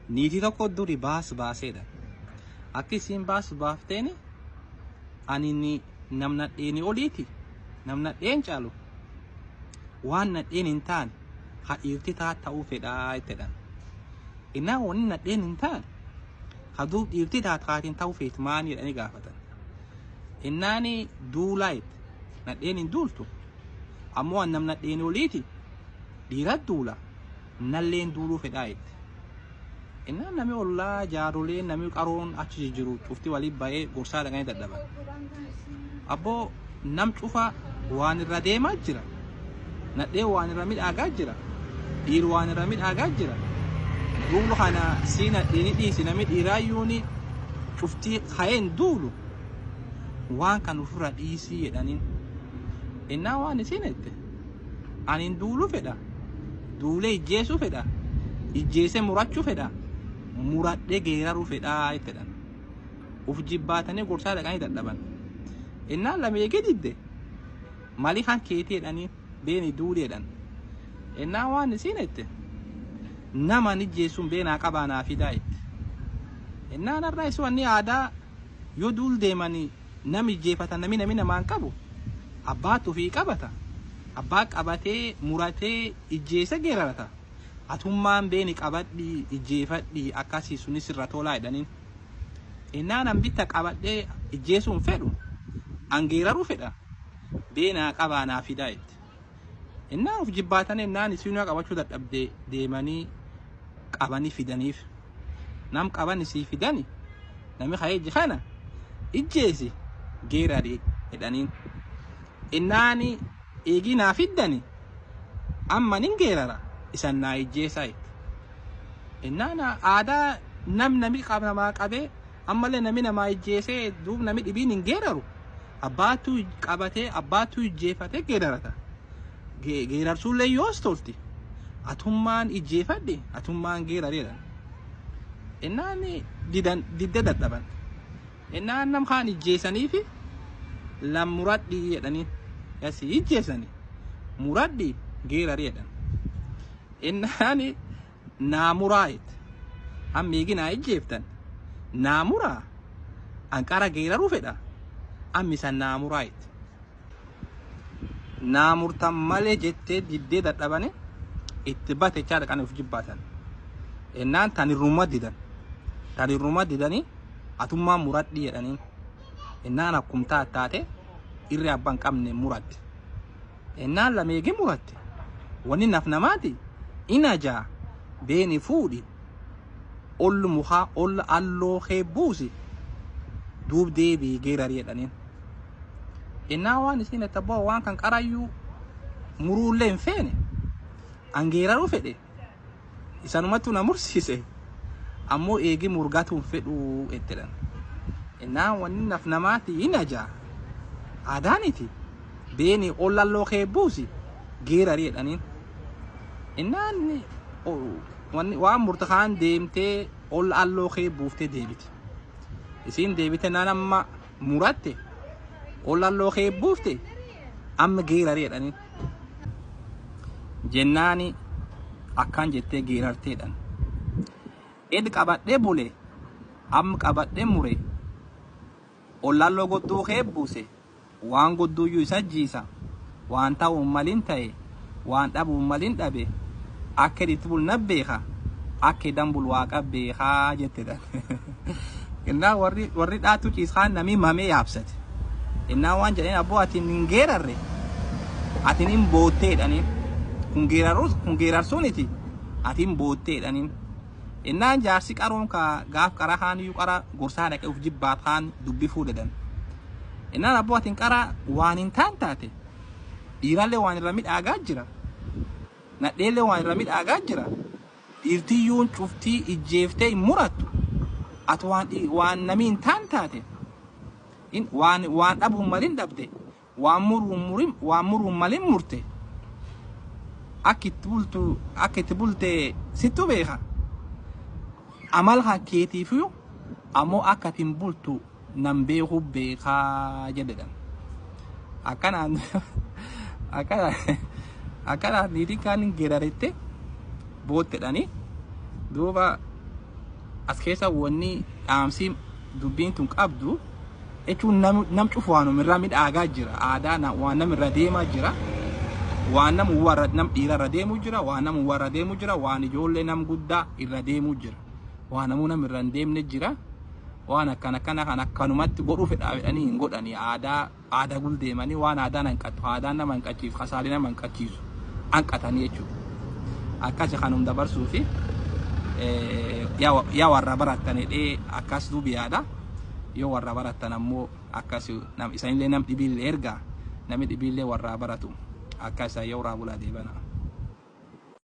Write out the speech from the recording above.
niitii tokko duri baaseedha. Akka isiin baafteeni ani nam nadheeni oliiti. Nam nadheen caalu waan nadheen hin taane ha dhiirti ta'uu fedhaa ittedhan. Innaa wanni nadheen hin taane ha duub dhiirti taatiin ta'uu feeti maanii jedhanii gaafatan. Innaani duulaayit nadheen hin duultu ammoo an nam nadheeni oliiti dhiirat duula nalleen duuluu fedhaa itti. Innaan nami ollaa jaaroleen nami qaroon achi jiru cufti walii ba'ee gorsaa dhaqanii dadhaban. Abboo nam cufa waan irra deemaa jira. Nadhee waan irra midhaagaa jira. Dhiir waan irra midhaagaa jira. Duulu kana si nadheeni dhiisi nami dhiiraayyuuni cuftii ka'een duulu waan kan ofirra dhiisii jedhaniin. Innaa waan isiin jette anin duulu fedha. Duulee ijjeesuu fedha. Ijjeese murachuu fedha. Muradhee geeraruu fedhaa ittedhan. Uf jibbaatanii gorsaa dhaqanii dadhaban. Innaan lameegee didde malii kan keetii jedhanii beeni duuleedhan. Innaan waan isiin jette nama ijjeesuun beenaa qabaanaa fidaa itti. Innaan irraa isu wanni aadaa yoo duul deemanii nami ijjeefatan nami namaan qabu abbaatu ofii qabata. Abbaa qabatee muratee ijjeese geerarata. Atummaan beeni qabadhii ijjeefadhii akkasii sunis irra tolaa jedhaniin. Innaan an bitta qabadhee ijjeesuun fedhu an geeraruu fedha beenaa qabaanaa fidaa itti. Innaan uf jibbaatan innaan isinuu qabachuu dadhabdee deemanii qabanii fidaniif. Nam qaban isii fidani nami ka'ee kana ijjeesi geerarii jedhaniin. Innaani eegii naa fiddani amma nin geerara. Isan naa ijjeesaa itti. Innaan aadaa nami namaa qabee ammallee nami namaa ijjeesee duub nami dhibiin hin geeraru. Abbaatu qabatee abbaatu ijjeefatee geerarata. Geerarsuullee yoos tolti. Atummaan ijjeefadhe atummaan geerareedha. Innaan didde dadhaban. Innaan nam kaan ijjeesaniifi lam muradhii jedhanii yasii ijjeesanii muradhii geerareedha. Innaan naamuraa ammeegi naa ijjeeftan naamuraa anqara geeraruu fedha ammisan naamuraa naamurtan malee jettee diddee dadhabane itti batechaa dhaqanii of jibbaatan. Innaan tan irruma didanii atummaan muradhii jedhanii. Innaan akkumtaa taate irri abbaan qabne muradde. Innaan lameegi muratte wanni naf namaati. Inajaa beeni fuudhi ollu muhaa olla alloo heebbuusi duub deebii geerarii jedhaniin. Innaa waan isiin itti abbaa waan kan qarayyuu muruullee hin feene an geeraruu fedhe isanumattuu na mursiise ammoo eegi murgatuun fedhuu ettedhan. Innaa wanni naf namaati inajaa aadaaniti beeni olla alloo heebbuusi geerarii jedhaniin. Innaan waan murtakaan deemtee ol alloo kee buuftee deebite. Isiin deebite naan amma muratte ol alloo kee buufte amma geerarii jedhaniin. Jennaani akkaan jettee geerarteedhan. Ed qabadhee bule amma qabadhee mure ol alloo godduu kee buuse waan godduuyyuu isa jiisa waan ta'uun malin ta'e waan dhabuun malin dhabe. Akka itti bul nabbeeka akka dambul waaqa beekaa jettedhan. Innaa warri dhaatu ciisaan namii mamee yaabsate. Innaa waan jedheen abboo atiin hin geerarre atiin hin bootteedhaniin. Kun geerarsuuniti atiin bootteedhaniin. Innaan jaarsi qaroon gaaf qara haaniyyuu qara gorsaa dhaqee uf jibbaat haan dubbi fuudhadan. Innaan abboo atiin qara waan hin taan taate dhiirallee waan irra midhaagaa jira. Nadheellee waan irra midhaagaa jira. Dhiirtiyyuun cuftii ijjeeftee hin murattu. Ati waan namii hin taan taate. Waan dhabuun malin dhabde. Waan muruun malin murte. Akka itti bulte sittu beeka. Amal kan keetiifiyu ammoo akka itti hin bultu nan beekuu beekaa jedhedhan. Akkanaan niitiin kaan geerarette boottedhanii duuba as keessa wanni dhaamsi dubbiin tun qabdu jechuun nam cufu waanuma irraa midhaagaa jira. Aadaa waan nam irra deemaa jira. Waan nam warra nam dhiira irra deemu jira. Waan nam warra deemu jira. Waan ijoollee nam guddaa irra deemu jira. Waan namuu nam irra deemne jira. Waan akkana kan akkanumatti godhuu fedhaadhanii hin godhanii aadaa gul deemanii waan aadaa hanqatu aadaa nama hanqachiisu kasaalee nama hanqachiisu hanqatanii jechuudha. Akkas kanum dabarsuu fi yaa warra barattanidhee akkas duubi yaada. Yoo warra baratan ammoo akkas isanillee nam dhibiillee ergaa namni dhibiillee warra baratu akkas yoo raabulaa deebana.